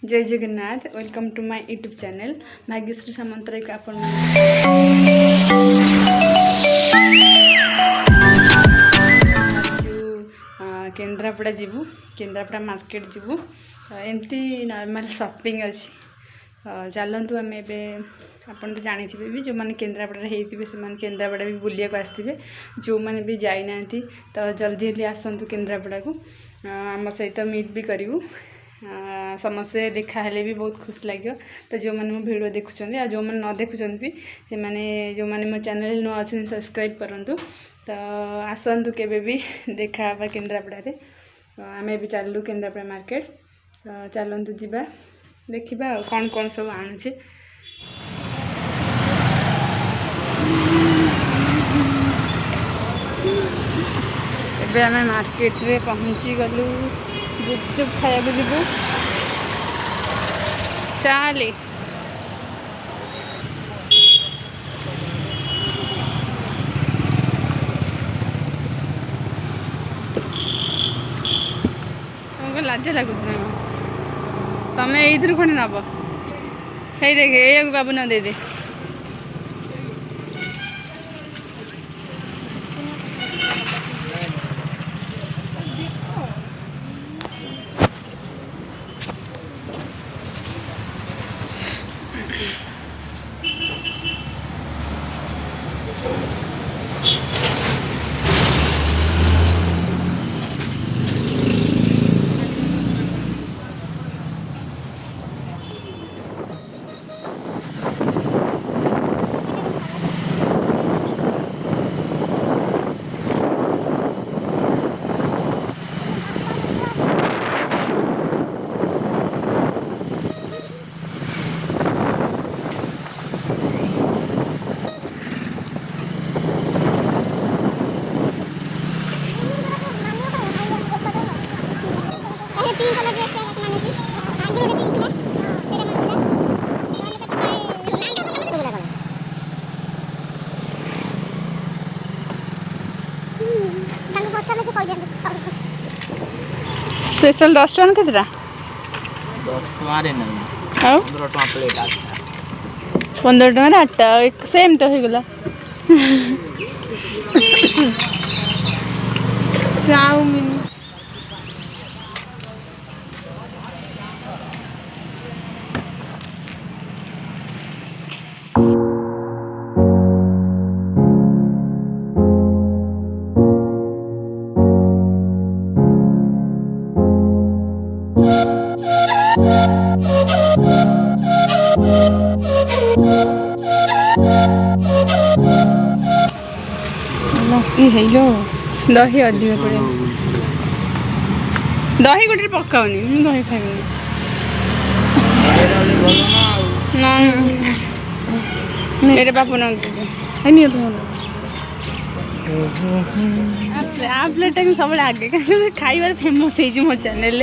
जय Jagannath. Welcome to my YouTube channel Bhagyashree Samantaray को आपण केन्द्रापड़ा जीवु केन्द्रापड़ा मार्केट जीवु एमती नॉर्मल शॉपिंग अच्छी चलतु आम आपन तो जानी भी जो मैंने केन्द्रापड़ा होते से केन्द्रापड़ा भी बुलिया को आसते जो मैंने भी जाना तो जल्दी जल्दी आसतु केन्द्रापड़ा को आम सहित मीट भी करूँ समस्ते देखाले भी बहुत खुश लगे। तो जो मैंने मो वीडियो देखुं आ जो मैंने न देखुं भी से मैंने जो मैंने मो चैनल नुआ अच्छे सब्सक्राइब करूँ। तो आसतु केबे भी देखा केन्द्रापड़ा आम भी चलू केन्द्रापड़ा मार्केट चलतु जीवा देखा कौन कौन सब आणुचे। एबे आम मार्केट रे पहुँची गलु गुपचुप खाया जीवु चाले लाज लगुच तमें ये खंडे नब सही देखे ये बाबू न दे दे स्पेशल 10 टन केतरा 10 टमारे नहीं 15 टका प्लेट आता 15 टका आठटा एक सेम तो हो गला चाउमिन दही अधिक पड़े दही गोटे पकाऊनी दही खाइबनी मेरे बापू ना प्लेट सब आगे खाइबार फेमस हो मो चैनल